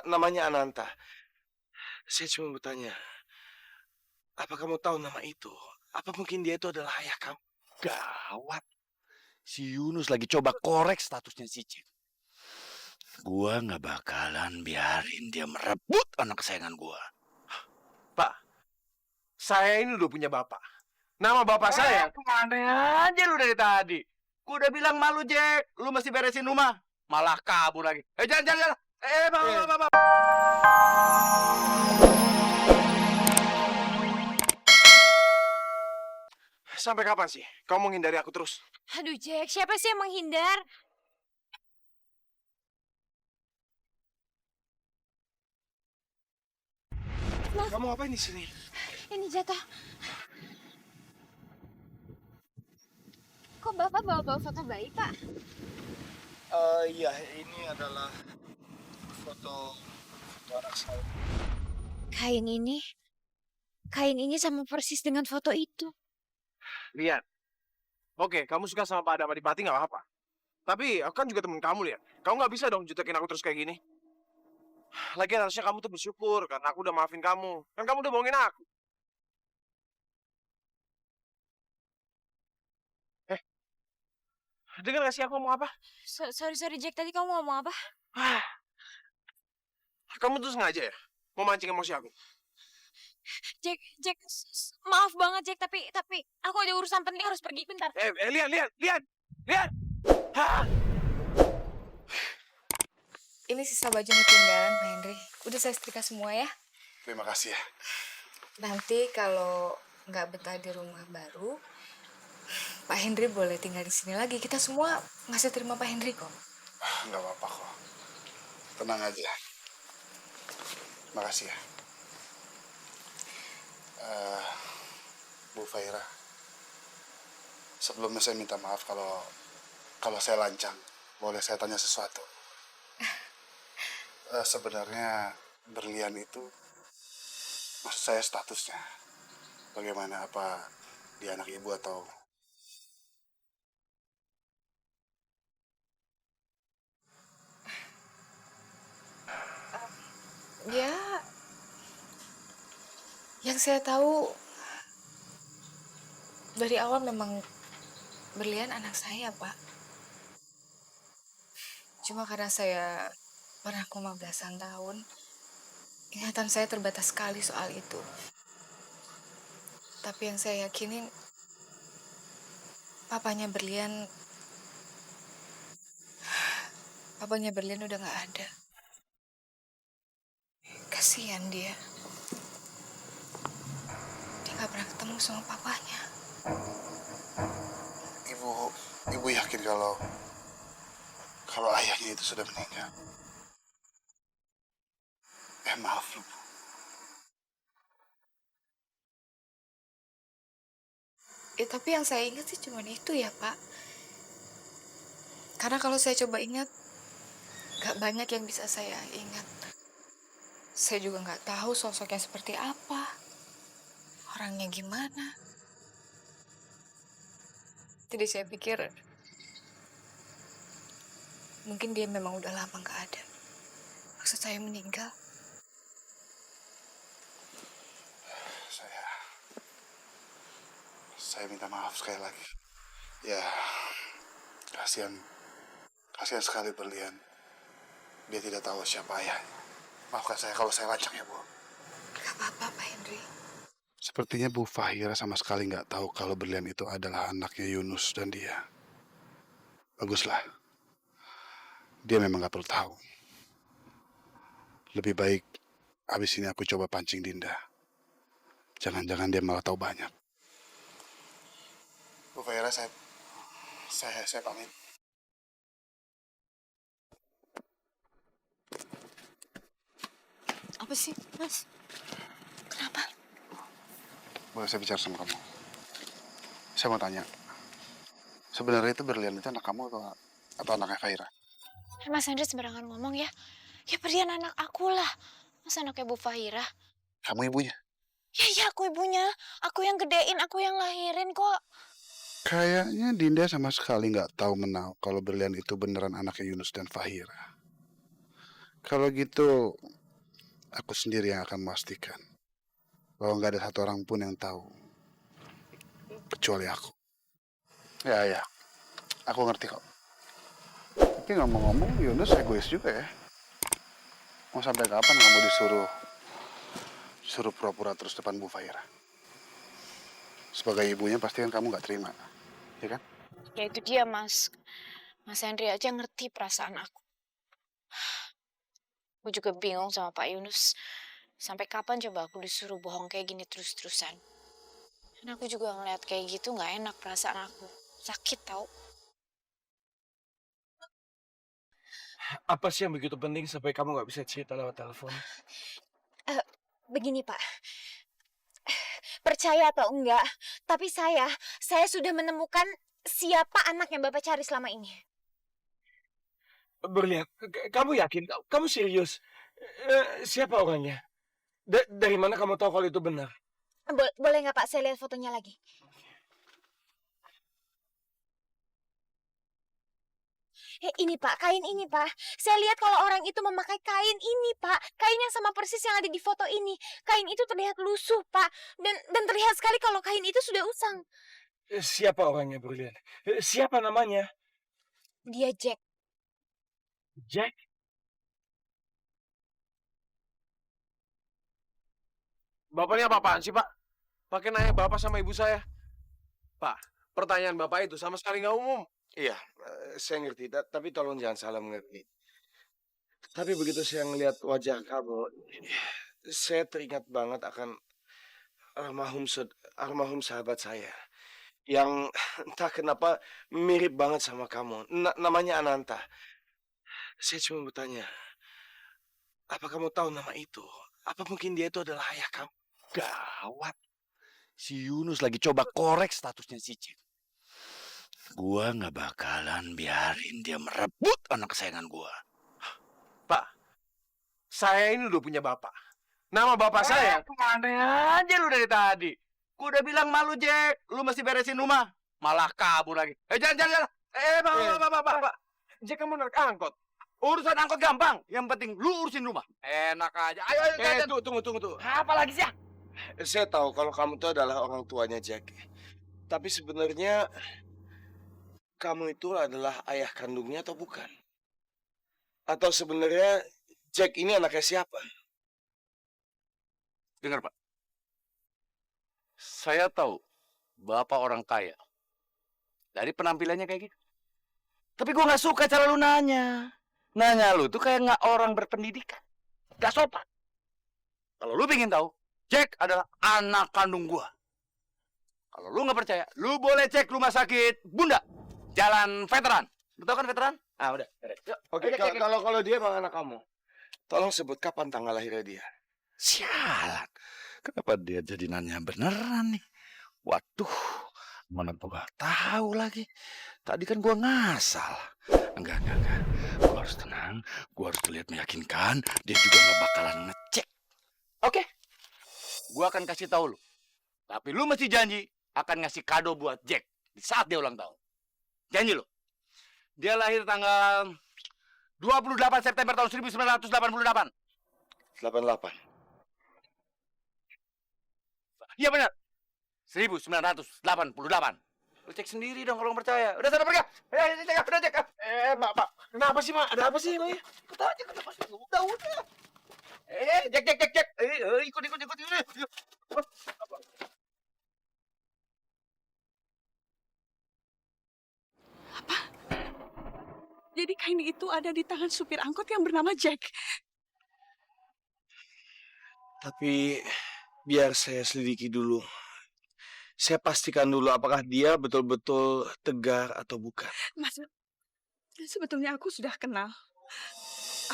Namanya Ananta. Saya cuma bertanya, apa kamu tahu nama itu? Apa mungkin dia itu adalah ayah kamu? Gawat. Si Yunus lagi coba korek statusnya si Cik. Gua nggak bakalan biarin dia merebut anak kesayangan gua. Pak, saya ini udah punya bapak. Nama bapak saya. Kemana aja lu dari tadi? Gua udah bilang malu, Jack. Lu masih beresin rumah. Malah kabur lagi. Jangan. Bapak. Sampai kapan sih? Kamu menghindari aku terus? Aduh, Jack, siapa sih yang menghindar? Kamu ngapain di sini? Ini jatuh. Kok Bapak bawa foto bayi, Pak? Iya, ini adalah foto anak saya. Kain ini sama persis dengan foto itu. Lihat. Oke, kamu suka sama Pak Adipati nggak apa-apa. Tapi aku kan juga temen kamu, lihat. Kamu nggak bisa dong jutekin aku terus kayak gini. Lagian harusnya kamu tuh bersyukur karena aku udah maafin kamu. Kan kamu udah bohongin aku. Dengar gak sih aku ngomong apa? Sorry, Jack. Tadi kamu ngomong apa? Kamu tuh sengaja ya? Mau mancing emosi aku? Jack, maaf banget, Jack. Tapi aku ada urusan penting harus pergi bentar. Lihat. Hah? Ini sisa bajunya ketinggalan, Pak Henry. Udah saya setrika semua ya. Terima kasih ya. Nanti kalau nggak betah di rumah baru, Pak Henry boleh tinggal di sini lagi. Kita semua masih terima Pak Henry kok. Nggak apa-apa kok. Tenang aja. Makasih ya. Bu Faira. Sebelumnya saya minta maaf kalau saya lancang. Boleh saya tanya sesuatu? Sebenarnya berlian itu, maksud saya statusnya. Bagaimana, apa dia anak ibu atau... Ya, yang saya tahu dari awal memang berlian anak saya, Pak. Cuma karena saya pernah koma belasan tahun, ingatan saya terbatas sekali soal itu. Tapi yang saya yakinin, papanya berlian udah nggak ada. Kasihan dia. Dia nggak pernah ketemu sama papanya. Ibu yakin kalau ayahnya itu sudah meninggal? Maaf Bu. Tapi yang saya ingat sih cuma itu ya, Pak. Karena kalau saya coba ingat, gak banyak yang bisa saya ingat. Saya juga gak tahu sosoknya seperti apa. Orangnya gimana. Jadi saya pikir, mungkin dia memang udah lama gak ada. Maksud saya meninggal. Saya minta maaf sekali lagi. Ya, kasihan sekali berlian. Dia tidak tahu siapa ayahnya. Maafkan saya kalau saya lancang ya, Bu. Gak apa-apa, Pak Henry. Sepertinya Bu Fahira sama sekali nggak tahu kalau berlian itu adalah anaknya Yunus dan dia. Baguslah. Dia memang nggak perlu tahu. Lebih baik abis ini aku coba pancing Dinda. Jangan-jangan dia malah tahu banyak. Bu Fahira, saya pamit. Apa sih, Mas? Kenapa? Boleh saya bicara sama kamu? Saya mau tanya. Sebenarnya itu berlian itu anak kamu atau anaknya Fahira? Mas Henry sembarangan ngomong ya. Ya berlian anak aku lah. Mas anaknya Bu Fahira. Kamu ibunya? Ya, aku ibunya. Aku yang gedein, aku yang lahirin kok. Kayaknya Dinda sama sekali nggak tahu menau kalau berlian itu beneran anaknya Yunus dan Fahira. Kalau gitu, aku sendiri yang akan memastikan bahwa nggak ada satu orang pun yang tahu, kecuali aku. Ya, aku ngerti kok. Tapi ngomong-ngomong, Yunus egois juga ya. Mau sampai kapan kamu disuruh pura-pura terus depan Bu Faira? Sebagai ibunya pasti kan kamu nggak terima, ya kan? Ya itu dia, Mas. Mas Henry aja ngerti perasaan aku. Aku juga bingung sama Pak Yunus. Sampai kapan coba aku disuruh bohong kayak gini terus-terusan? Dan aku juga ngeliat kayak gitu nggak enak perasaan aku. Sakit tau. Apa sih yang begitu penting sampai kamu nggak bisa cerita lewat telepon? Begini Pak, percaya atau enggak, tapi saya sudah menemukan siapa anak yang Bapak cari selama ini. Berlian, kamu yakin? Kamu serius? Siapa orangnya? Dari mana kamu tahu kalau itu benar? Boleh nggak Pak, saya lihat fotonya lagi? Ini Pak, kain ini Pak. Saya lihat kalau orang itu memakai kain ini Pak. Kain yang sama persis yang ada di foto ini. Kain itu terlihat lusuh Pak. Dan terlihat sekali kalau kain itu sudah usang. Siapa orangnya, Berlian? Siapa namanya? Dia Jack. Jack? Bapaknya apa-apaan sih, Pak? Pakai nanya bapak sama ibu saya. Pak, pertanyaan bapak itu sama sekali nggak umum. Iya, saya ngerti, tapi tolong jangan salah mengerti. Tapi begitu saya ngelihat wajah kamu, saya teringat banget akan almarhum sahabat saya yang entah kenapa mirip banget sama kamu. Namanya Ananta. Saya cuma bertanya, apa kamu tahu nama itu? Apa mungkin dia itu adalah ayah kamu? Gawat. Si Yunus lagi coba korek statusnya si Jack. Gua nggak bakalan biarin dia merebut anak kesayangan gua. Pak, saya ini udah punya bapak. Nama bapak saya. Kemana aja lu dari tadi? Gua udah bilang malu, Jack. Lu mesti beresin rumah. Malah kabur lagi. Jalan. Pak. Jack, kamu naik angkot. Urusan angkot gampang. Yang penting lu urusin rumah. Enak aja. Ayo. Tunggu. Apa lagi sih? Saya tahu kalau kamu itu adalah orang tuanya Jack. Tapi sebenarnya kamu itu adalah ayah kandungnya atau bukan? Atau sebenarnya Jack ini anaknya siapa? Dengar, Pak. Saya tahu Bapak orang kaya. Dari penampilannya kayak gitu. Tapi gua nggak suka cara lu nanya. Nanya lu tuh kayak nggak orang berpendidikan. Gak sopan. Kalau lu pengen tahu, Jack adalah anak kandung gua. Kalau lu nggak percaya, lu boleh cek rumah sakit Bunda, Jalan Veteran. Lu tahu kan Veteran? Ah, udah. Yuk. Oke, kalau dia emang anak kamu, tolong sebut kapan tanggal lahirnya dia. Sialan. Kenapa dia jadi nanya beneran nih? Waduh, mana gua gak tahu lagi. Tadi kan gua ngasal. Enggak. Gua harus tenang, gua harus terlihat meyakinkan. Dia juga gak bakalan ngecek. Oke. Gua akan kasih tahu lu. Tapi lu mesti janji akan ngasih kado buat Jack di saat dia ulang tahun. Janji lu. Dia lahir tanggal 28 September tahun 1988. 88. Iya benar. 1988. Lu cek sendiri dong kalau nggak percaya. Udah sana pergi. Udah cek. Pak. Kenapa sih, Mak? Ada apa sih, Mak? Kata aja kenapa sih? Udah. Cek. Ikut. Jadi kain itu ada di tangan supir angkot yang bernama Jack. Tapi biar saya selidiki dulu. Saya pastikan dulu apakah dia betul-betul tegar atau bukan. Mas, sebetulnya aku sudah kenal.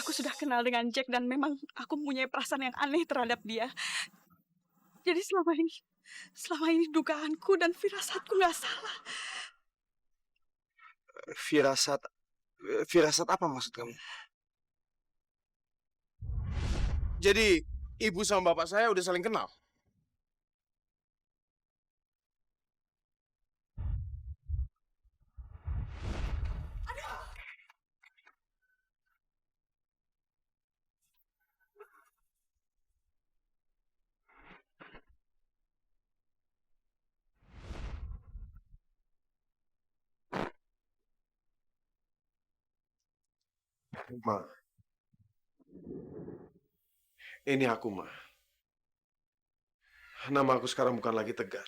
Aku sudah kenal dengan Jack dan memang aku mempunyai perasaan yang aneh terhadap dia. Jadi selama ini dugaanku dan firasatku nggak salah. Firasat apa maksud kamu? Jadi, ibu sama bapak saya udah saling kenal. Ma, ini aku, Ma. Nama aku sekarang bukan lagi Tegar.